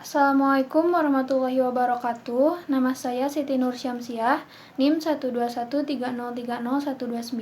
Assalamualaikum warahmatullahi wabarakatuh. Nama saya Siti Nur Syamsiah, NIM 1213030129.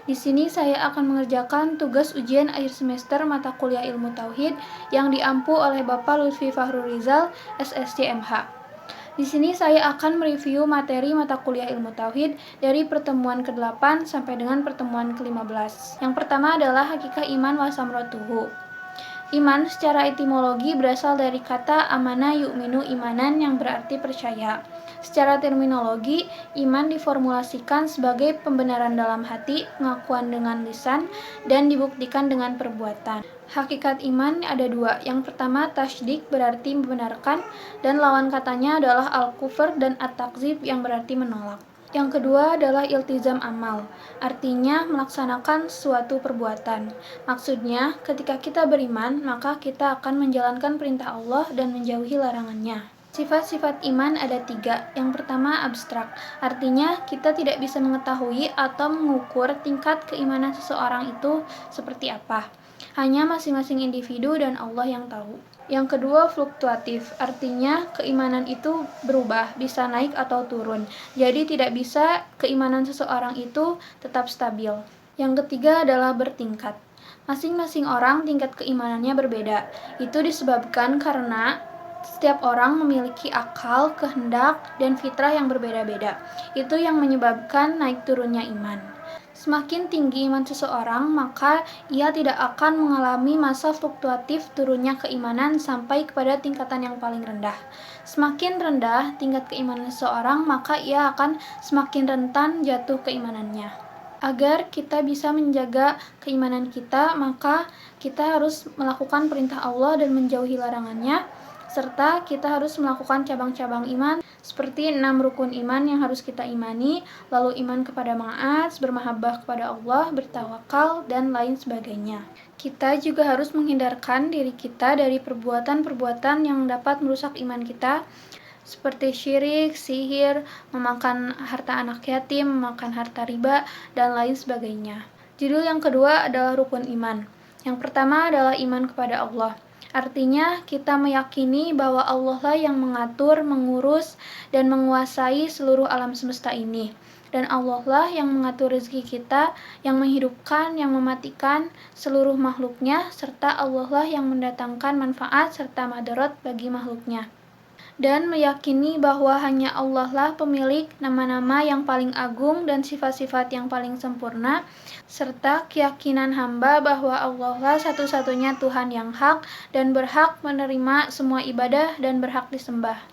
Di sini saya akan mengerjakan tugas ujian akhir semester mata kuliah Ilmu Tauhid yang diampu oleh Bapak Lutfi Fahrul Rizal, SSC MH. Di sini saya akan mereview materi mata kuliah Ilmu Tauhid dari pertemuan ke-8 sampai dengan pertemuan ke-15. Yang pertama adalah Hakikah Iman wa Samratuhu. Iman secara etimologi berasal dari kata amana yu'minu imanan yang berarti percaya. Secara terminologi, iman diformulasikan sebagai pembenaran dalam hati, pengakuan dengan lisan, dan dibuktikan dengan perbuatan. Hakikat iman ada dua. Yang pertama, tasdik berarti membenarkan, dan lawan katanya adalah al-kufr dan at-takzib yang berarti menolak. Yang kedua adalah iltizam amal, artinya melaksanakan suatu perbuatan. Maksudnya, ketika kita beriman, maka kita akan menjalankan perintah Allah dan menjauhi larangannya. Sifat-sifat iman ada 3. Yang pertama, abstrak, artinya kita tidak bisa mengetahui atau mengukur tingkat keimanan seseorang itu seperti apa. Hanya masing-masing individu dan Allah yang tahu. Yang kedua, fluktuatif, artinya keimanan itu berubah, bisa naik atau turun. Jadi tidak bisa keimanan seseorang itu tetap stabil. Yang ketiga adalah bertingkat. Masing-masing orang tingkat keimanannya berbeda. Itu disebabkan karena setiap orang memiliki akal, kehendak, dan fitrah yang berbeda-beda. Itu yang menyebabkan naik turunnya iman. Semakin tinggi iman seseorang, maka ia tidak akan mengalami masa fluktuatif turunnya keimanan sampai kepada tingkatan yang paling rendah. Semakin rendah tingkat keimanan seseorang, maka ia akan semakin rentan jatuh keimanannya. Agar kita bisa menjaga keimanan kita, maka kita harus melakukan perintah Allah dan menjauhi larangannya, serta kita harus melakukan cabang-cabang iman seperti 6 rukun iman yang harus kita imani, lalu iman kepada ma'ats, bermahabbah kepada Allah, bertawakal, dan lain sebagainya. Kita juga harus menghindarkan diri kita dari perbuatan-perbuatan yang dapat merusak iman kita, seperti syirik, sihir, memakan harta anak yatim, memakan harta riba, dan lain sebagainya. Judul yang kedua adalah rukun iman. Yang pertama adalah iman kepada Allah. Artinya, kita meyakini bahwa Allah lah yang mengatur, mengurus, dan menguasai seluruh alam semesta ini. Dan Allah lah yang mengatur rezeki kita, yang menghidupkan, yang mematikan seluruh makhluknya, serta Allah lah yang mendatangkan manfaat serta madarat bagi makhluknya. Dan meyakini bahwa hanya Allah lah pemilik nama-nama yang paling agung dan sifat-sifat yang paling sempurna, serta keyakinan hamba bahwa Allah lah satu-satunya Tuhan yang hak dan berhak menerima semua ibadah dan berhak disembah.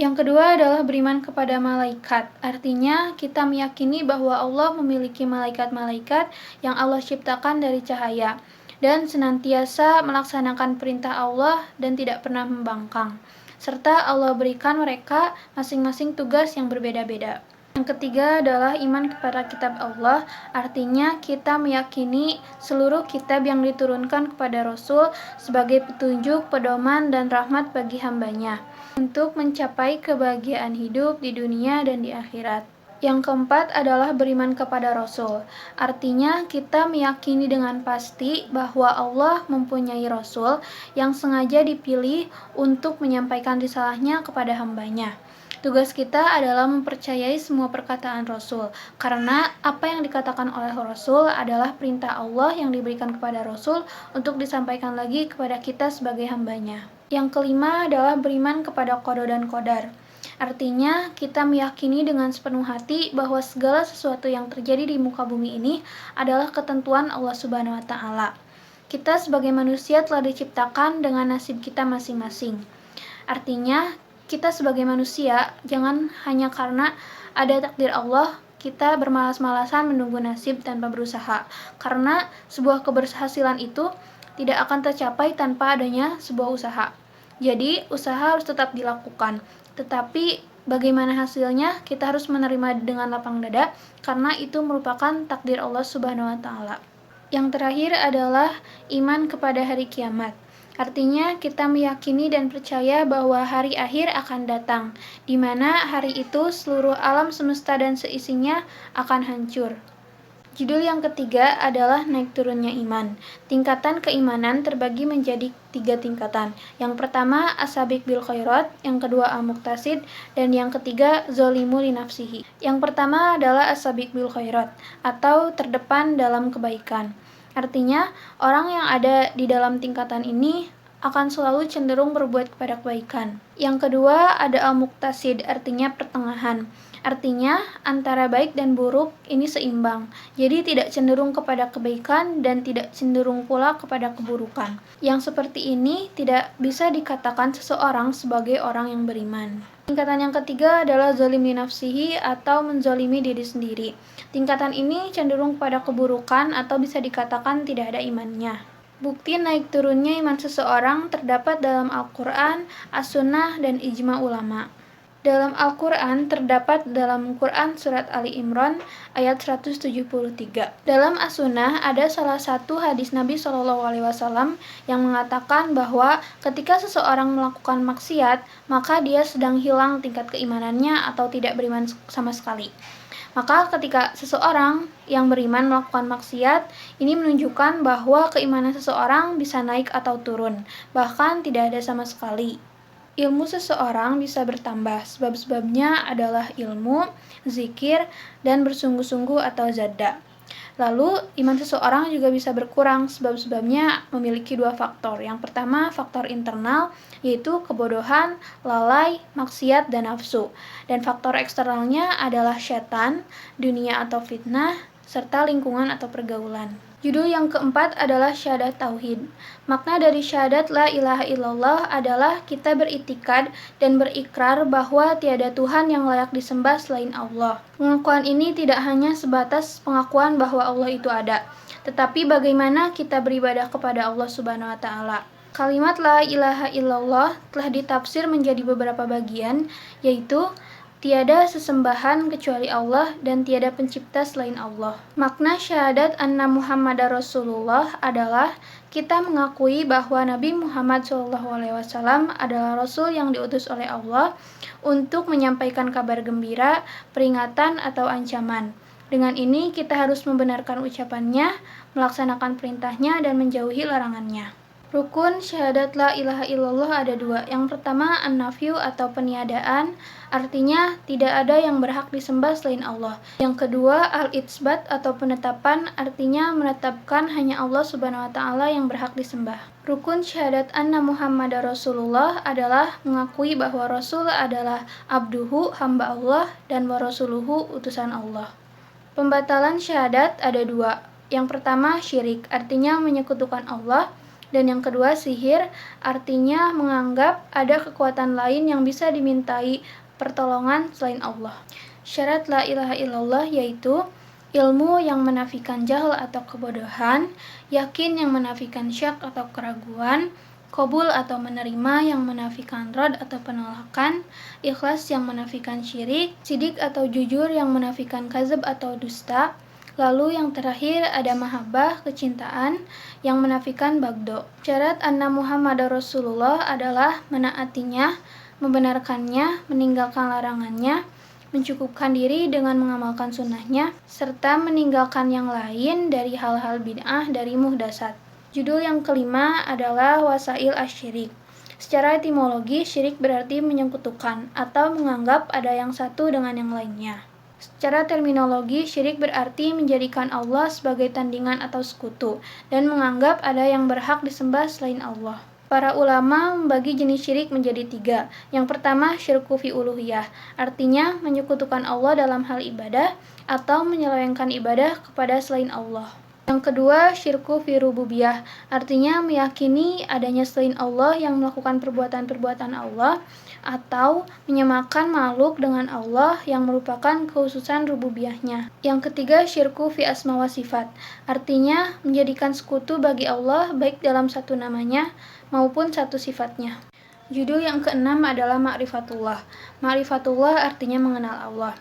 Yang kedua adalah beriman kepada malaikat. Artinya, kita meyakini bahwa Allah memiliki malaikat-malaikat yang Allah ciptakan dari cahaya dan senantiasa melaksanakan perintah Allah dan tidak pernah membangkang. Serta Allah berikan mereka masing-masing tugas yang berbeda-beda. Yang ketiga adalah iman kepada kitab Allah, artinya kita meyakini seluruh kitab yang diturunkan kepada Rasul sebagai petunjuk, pedoman, dan rahmat bagi hambanya untuk mencapai kebahagiaan hidup di dunia dan di akhirat. Yang keempat adalah beriman kepada Rasul. Artinya kita meyakini dengan pasti bahwa Allah mempunyai Rasul yang sengaja dipilih untuk menyampaikan risalahnya kepada hambanya. Tugas kita adalah mempercayai semua perkataan Rasul, karena apa yang dikatakan oleh Rasul adalah perintah Allah yang diberikan kepada Rasul untuk disampaikan lagi kepada kita sebagai hambanya. Yang kelima adalah beriman kepada qada dan qadar. Artinya, kita meyakini dengan sepenuh hati bahwa segala sesuatu yang terjadi di muka bumi ini adalah ketentuan Allah Subhanahu wa Ta'ala. Kita sebagai manusia telah diciptakan dengan nasib kita masing-masing. Artinya, kita sebagai manusia jangan hanya karena ada takdir Allah kita bermalas-malasan menunggu nasib tanpa berusaha. Karena sebuah keberhasilan itu tidak akan tercapai tanpa adanya sebuah usaha. Jadi, usaha harus tetap dilakukan. Tetapi bagaimana hasilnya kita harus menerima dengan lapang dada karena itu merupakan takdir Allah Subhanahu wa Ta'ala. Yang terakhir adalah iman kepada hari kiamat. Artinya kita meyakini dan percaya bahwa hari akhir akan datang, di mana hari itu seluruh alam semesta dan seisinya akan hancur. Judul yang ketiga adalah naik turunnya iman. Tingkatan keimanan terbagi menjadi 3 tingkatan. Yang pertama as-sabiq bil khairat, yang kedua al-muqtasid, dan yang ketiga zolimu li nafsihi. Yang pertama adalah as-sabiq bil khairat atau terdepan dalam kebaikan. Artinya, orang yang ada di dalam tingkatan ini akan selalu cenderung berbuat kepada kebaikan. Yang kedua ada al-muqtasid, artinya pertengahan. Artinya, antara baik dan buruk ini seimbang. Jadi tidak cenderung kepada kebaikan dan tidak cenderung pula kepada keburukan. Yang seperti ini tidak bisa dikatakan seseorang sebagai orang yang beriman. Tingkatan yang ketiga adalah zalim li nafsihi atau menzalimi diri sendiri. Tingkatan ini cenderung kepada keburukan atau bisa dikatakan tidak ada imannya. Bukti naik turunnya iman seseorang terdapat dalam Al-Quran, As-Sunnah, dan Ijma ulama. Dalam Al-Quran terdapat dalam Quran Surat Ali Imran ayat 173. Dalam As-Sunnah ada salah satu hadis Nabi SAW yang mengatakan bahwa ketika seseorang melakukan maksiat, maka dia sedang hilang tingkat keimanannya atau tidak beriman sama sekali. Maka ketika seseorang yang beriman melakukan maksiat, ini menunjukkan bahwa keimanan seseorang bisa naik atau turun, bahkan tidak ada sama sekali. Ilmu seseorang bisa bertambah, sebab-sebabnya adalah ilmu, zikir, dan bersungguh-sungguh atau zadda. Lalu, iman seseorang juga bisa berkurang, sebab-sebabnya memiliki 2 faktor. Yang pertama, faktor internal, yaitu kebodohan, lalai, maksiat, dan nafsu. Dan faktor eksternalnya adalah syaitan, dunia atau fitnah, serta lingkungan atau pergaulan. Judul yang keempat adalah syahadat tauhid. Makna dari syahadat la ilaha illallah adalah kita beritikad dan berikrar bahwa tiada Tuhan yang layak disembah selain Allah. Pengakuan ini tidak hanya sebatas pengakuan bahwa Allah itu ada, tetapi bagaimana kita beribadah kepada Allah Subhanahu wa taala. Kalimat la ilaha illallah telah ditafsir menjadi beberapa bagian, yaitu tiada sesembahan kecuali Allah dan tiada pencipta selain Allah. Makna syahadat anna Muhammadar Rasulullah adalah kita mengakui bahwa Nabi Muhammad SAW adalah Rasul yang diutus oleh Allah untuk menyampaikan kabar gembira, peringatan, atau ancaman. Dengan ini kita harus membenarkan ucapannya, melaksanakan perintahnya, dan menjauhi larangannya. Rukun syahadat la ilaha illallah ada 2. Yang pertama an-nafyu atau peniadaan, artinya tidak ada yang berhak disembah selain Allah. Yang kedua al-itsbat atau penetapan, artinya menetapkan hanya Allah Subhanahu wa taala yang berhak disembah. Rukun syahadat anna Muhammadar Rasulullah adalah mengakui bahwa Rasul adalah abduhu, hamba Allah, dan wa rasuluhu, utusan Allah. Pembatalan syahadat ada 2. Yang pertama syirik, artinya menyekutukan Allah. Dan yang kedua sihir, artinya menganggap ada kekuatan lain yang bisa dimintai pertolongan selain Allah. Syarat la ilaha illallah yaitu ilmu yang menafikan jahal atau kebodohan, yakin yang menafikan syak atau keraguan, qabul atau menerima yang menafikan rad atau penolakan, ikhlas yang menafikan syirik, sidik atau jujur yang menafikan kazab atau dusta. Lalu yang terakhir ada mahabbah, kecintaan, yang menafikan bagdo. Syarat anna Muhammadar Rasulullah adalah menaatinya, membenarkannya, meninggalkan larangannya, mencukupkan diri dengan mengamalkan sunnahnya, serta meninggalkan yang lain dari hal-hal bid'ah dari muhdasat. Judul yang kelima adalah wasail asyirik. Secara etimologi, syirik berarti menyekutukan atau menganggap ada yang satu dengan yang lainnya. Secara terminologi, syirik berarti menjadikan Allah sebagai tandingan atau sekutu dan menganggap ada yang berhak disembah selain Allah. Para ulama membagi jenis syirik menjadi 3. Yang pertama, syirku fi uluhiyah, artinya menyekutukan Allah dalam hal ibadah atau menyelewengkan ibadah kepada selain Allah. Yang kedua, syirku fi rububiyah, artinya meyakini adanya selain Allah yang melakukan perbuatan-perbuatan Allah atau menyamakan makhluk dengan Allah yang merupakan kekhususan rububiyahnya. Yang ketiga, syirku fi asma wa sifat, artinya menjadikan sekutu bagi Allah baik dalam satu namanya maupun satu sifatnya. Judul yang keenam adalah ma'rifatullah. Ma'rifatullah artinya mengenal Allah.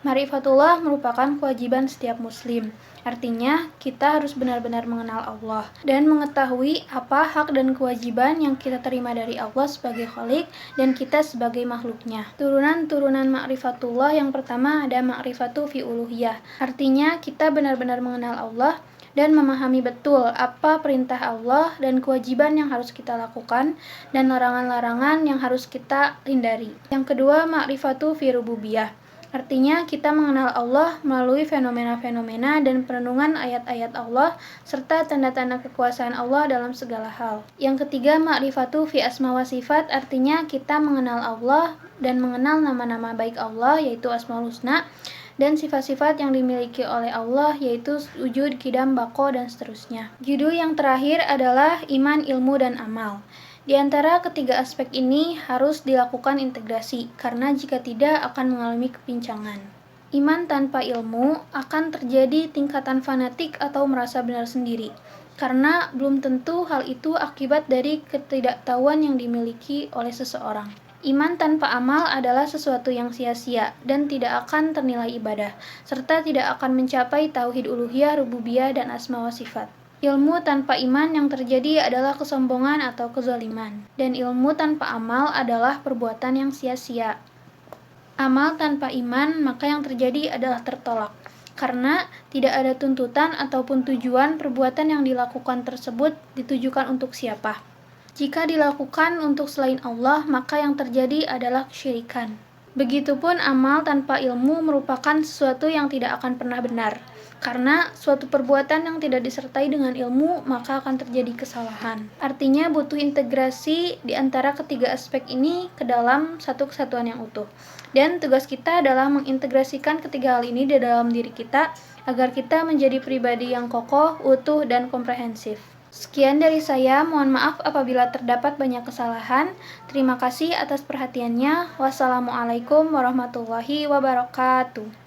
Ma'rifatullah merupakan kewajiban setiap muslim. Artinya, kita harus benar-benar mengenal Allah dan mengetahui apa hak dan kewajiban yang kita terima dari Allah sebagai Khalik dan kita sebagai makhluknya. Turunan-turunan ma'rifatullah yang pertama ada ma'rifatu fi uluhiyah. Artinya, kita benar-benar mengenal Allah dan memahami betul apa perintah Allah dan kewajiban yang harus kita lakukan dan larangan-larangan yang harus kita hindari. Yang kedua, ma'rifatu fi rububiyah. Artinya, kita mengenal Allah melalui fenomena-fenomena dan perenungan ayat-ayat Allah serta tanda-tanda kekuasaan Allah dalam segala hal. Yang ketiga, ma'rifatu fi asma wa sifat. Artinya, kita mengenal Allah dan mengenal nama-nama baik Allah yaitu Asmaul Husna dan sifat-sifat yang dimiliki oleh Allah yaitu wujud, qidam, baqo, dan seterusnya. Judul yang terakhir adalah iman, ilmu, dan amal. Di antara ketiga aspek ini harus dilakukan integrasi, karena jika tidak akan mengalami kepincangan. Iman tanpa ilmu akan terjadi tingkatan fanatik atau merasa benar sendiri, karena belum tentu hal itu akibat dari ketidaktahuan yang dimiliki oleh seseorang. Iman tanpa amal adalah sesuatu yang sia-sia dan tidak akan ternilai ibadah, serta tidak akan mencapai tauhid uluhiyah, rububiyah, dan asma wa sifat. Ilmu tanpa iman yang terjadi adalah kesombongan atau kezaliman, dan ilmu tanpa amal adalah perbuatan yang sia-sia. Amal tanpa iman, maka yang terjadi adalah tertolak, karena tidak ada tuntutan ataupun tujuan perbuatan yang dilakukan tersebut ditujukan untuk siapa. Jika dilakukan untuk selain Allah, maka yang terjadi adalah kesyirikan. Begitupun amal tanpa ilmu merupakan sesuatu yang tidak akan pernah benar. Karena suatu perbuatan yang tidak disertai dengan ilmu, maka akan terjadi kesalahan. Artinya butuh integrasi di antara ketiga aspek ini ke dalam satu kesatuan yang utuh. Dan tugas kita adalah mengintegrasikan ketiga hal ini di dalam diri kita agar kita menjadi pribadi yang kokoh, utuh, dan komprehensif. Sekian dari saya, mohon maaf apabila terdapat banyak kesalahan. Terima kasih atas perhatiannya. Wassalamualaikum warahmatullahi wabarakatuh.